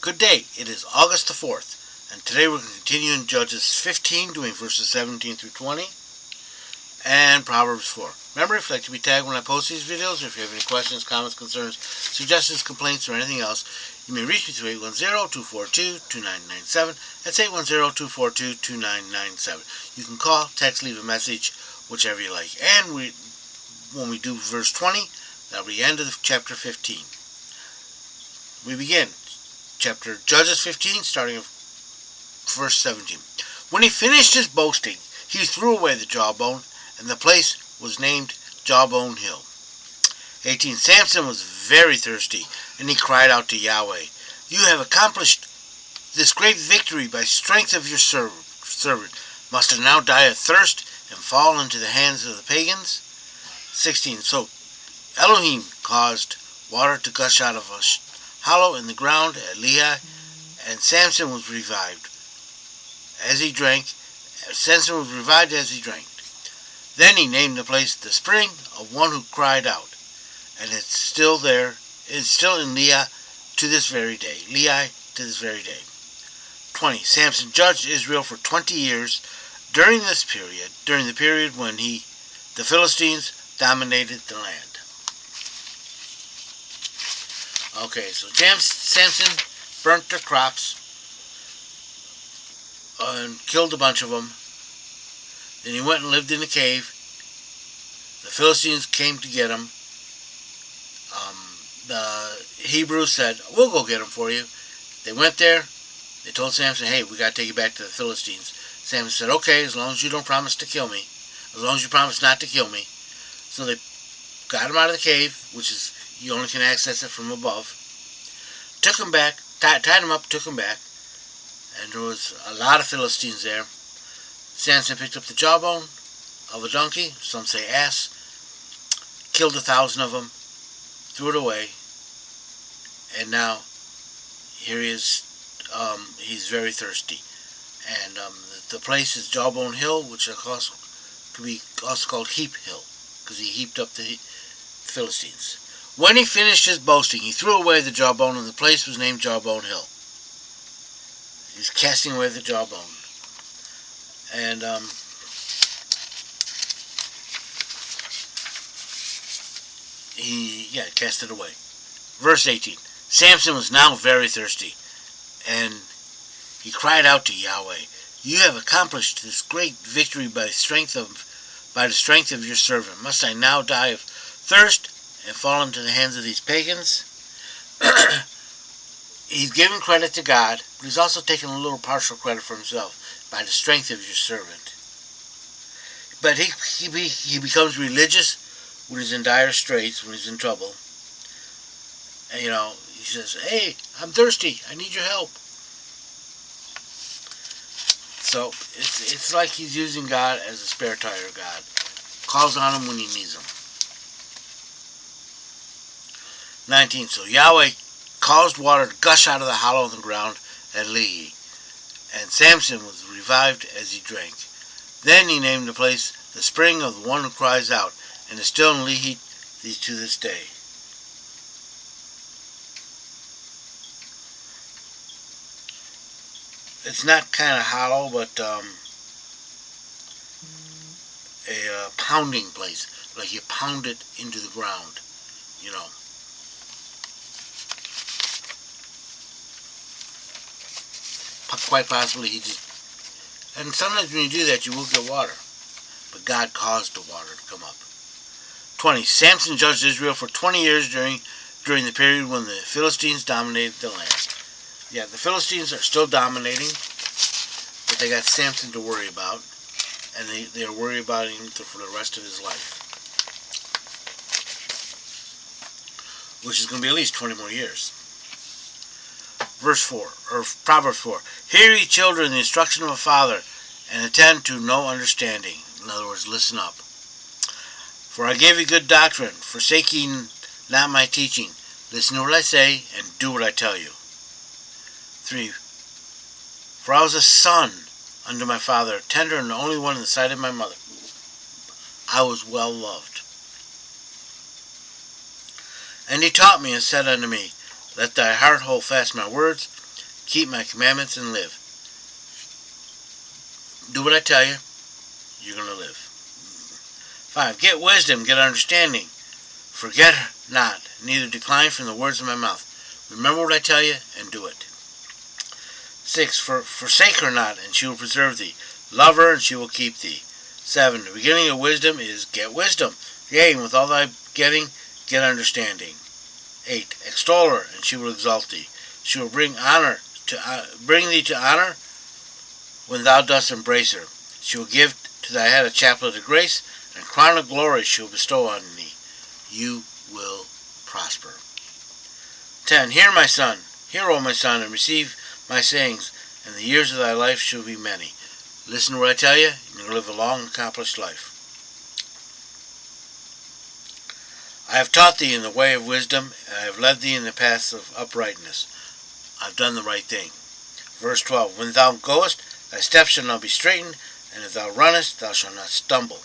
Good day, it is August the 4th, and today we're going to continue in Judges 15, doing verses 17 through 20, and Proverbs 4. Remember, if you'd like to be tagged when I post these videos, or if you have any questions, comments, concerns, suggestions, complaints, or anything else, you may reach me through 810-242-2997. That's 810-242-2997. You can call, text, leave a message, whichever you like. And when we do verse 20, that'll be the end of chapter 15. We begin. Chapter Judges 15, starting at verse 17. When he finished his boasting, he threw away the jawbone, and the place was named Jawbone Hill. 18. Samson was very thirsty, and he cried out to Yahweh, "You have accomplished this great victory by strength of your servant. Must I now die of thirst and fall into the hands of the pagans?" 16. So Elohim caused water to gush out of a hollow in the ground at Lehi, and Samson was revived as he drank. Then he named the place the spring of one who cried out, and it's still there. It's still in Lehi to this very day. 20. Samson judged Israel for 20 years during the period when the Philistines dominated the land. Okay, so Samson burnt their crops and killed a bunch of them. Then he went and lived in a cave. The Philistines came to get him. The Hebrews said, "We'll go get him for you." They went there. They told Samson, "Hey, we got to take you back to the Philistines." Samson said, "Okay, as long as you don't promise to kill me. As long as you promise not to kill me." So they got him out of the cave, which is, you only can access it from above. Took him back, tied him up, took him back. And there was a lot of Philistines there. Samson picked up the jawbone of a donkey, some say ass, killed 1,000 of them, threw it away, and now here he is. He's very thirsty. And the place is Jawbone Hill, which could be also called Heap Hill, because he heaped up the Philistines. When he finished his boasting, he threw away the jawbone, and the place was named Jawbone Hill. He's casting away the jawbone. And he cast it away. Verse 18. Samson was now very thirsty, and he cried out to Yahweh, "You have accomplished this great victory by the strength of your servant. Must I now die of thirst and fall into the hands of these pagans?" He's giving credit to God, but he's also taking a little partial credit for himself. By the strength of your servant. But he becomes religious when he's in dire straits, when he's in trouble. And, he says, "Hey, I'm thirsty. I need your help." So it's like he's using God as a spare tire God. Calls on him when he needs him. 19. So Yahweh caused water to gush out of the hollow in the ground at Lehi, and Samson was revived as he drank. Then he named the place the spring of the one who cries out, and is still in Lehi to this day. It's not kind of hollow, but a pounding place, like you pound it into the ground, Quite possibly and sometimes when you do that, you will get water. But God caused the water to come up. 20. Samson judged Israel for 20 years during the period when the Philistines dominated the land. Yeah, the Philistines are still dominating, but they got Samson to worry about, and they are worried about him for the rest of his life, which is going to be at least 20 more years. Verse 4, or Proverbs 4. "Hear ye children the instruction of a father, and attend to no understanding." In other words, listen up. "For I gave you good doctrine, forsake ye not my teaching. Listen to what I say, and do what I tell you." 3. "For I was a son unto my father, tender and the only one in the sight of my mother. I was well loved. And he taught me and said unto me, Let thy heart hold fast my words, Keep my commandments and live. Do what I tell you, you're going to live. 5. Get wisdom, get understanding. Forget not, neither decline from the words of my mouth. Remember what I tell you, and do it. 6. Forsake her not, and she will preserve thee. Love her, and she will keep thee. 7. The beginning of wisdom is get wisdom. Yea, and with all thy getting, get understanding. 8. Extol her, and she will exalt thee. She will bring thee to honor when thou dost embrace her. She will give to thy head a chaplet of grace, and a crown of glory she will bestow on thee. You will prosper. 10. Hear, my son, hear, O my son, and receive my sayings, and the years of thy life shall be many. Listen to what I tell you, and you'll live a long, accomplished life. I have taught thee in the way of wisdom, and I have led thee in the paths of uprightness. I've done the right thing. Verse 12. When thou goest, thy steps shall not be straitened, and if thou runnest, thou shalt not stumble.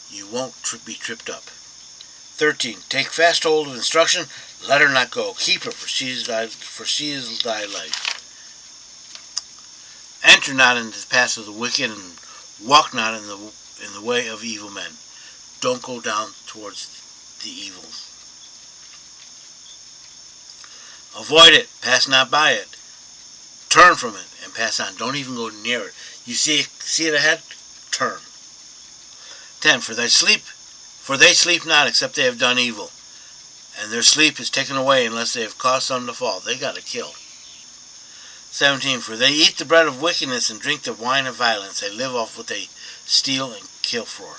You won't be tripped up. 13. Take fast hold of instruction, let her not go. Keep her, for she is thy life. Enter not into the paths of the wicked, and walk not in the way of evil men. Don't go down towards the evils. Avoid it, pass not by it. Turn from it and pass on. Don't even go near it. You see it ahead? Turn. 10. For they sleep not, except they have done evil, and their sleep is taken away unless they have caused some to fall. They got to kill. 17. For they eat the bread of wickedness and drink the wine of violence. They live off what they steal and kill for.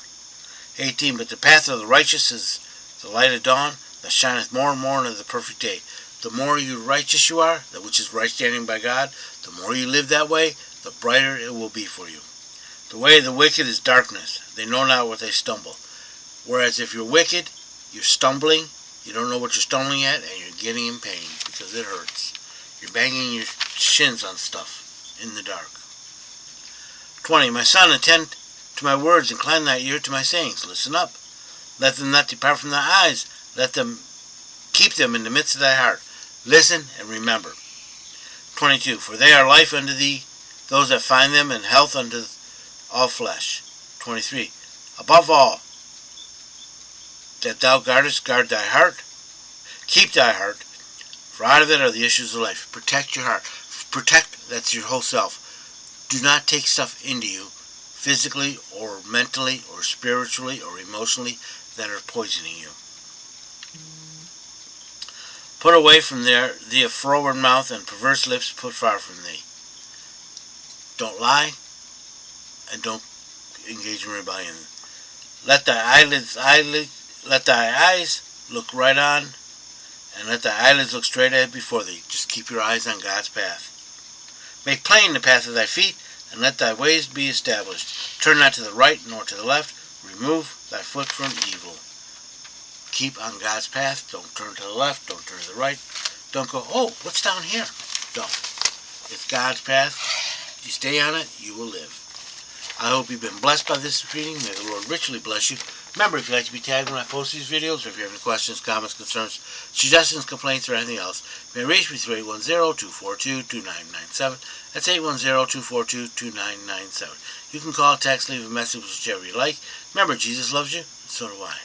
18. But the path of the righteous is the light of dawn, that shineth more and more into the perfect day. The more righteous you are, that which is right standing by God, the more you live that way, the brighter it will be for you. The way of the wicked is darkness. They know not what they stumble. Whereas if you're wicked, you're stumbling, you don't know what you're stumbling at, and you're getting in pain because it hurts. You're banging your shins on stuff in the dark. 20. My son, attend to my words, incline thy ear to my sayings. Listen up. Let them not depart from thy eyes. Let them keep them in the midst of thy heart. Listen and remember. 22. For they are life unto thee, those that find them, and health unto all flesh. 23. Above all, that thou guardest, guard thy heart. Keep thy heart, for out of it are the issues of life. Protect your heart. That's your whole self. Do not take stuff into you, physically or mentally or spiritually or emotionally, that are poisoning you. Put away from thee a froward mouth, and perverse lips put far from thee. Don't lie, and don't engage in rebellion. Let thy eyes look right on, and let thy eyelids look straight ahead before thee. Just keep your eyes on God's path. Make plain the path of thy feet, and let thy ways be established. Turn not to the right nor to the left. Remove thy foot from evil. Keep on God's path. Don't turn to the left. Don't turn to the right. Don't go, oh, what's down here? Don't. It's God's path. If you stay on it, you will live. I hope you've been blessed by this reading. May the Lord richly bless you. Remember, if you'd like to be tagged when I post these videos, or if you have any questions, comments, concerns, suggestions, complaints, or anything else, you may reach me through 810-242-2997. That's 810-242-2997. You can call, text, leave a message, whichever you like. Remember, Jesus loves you, and so do I.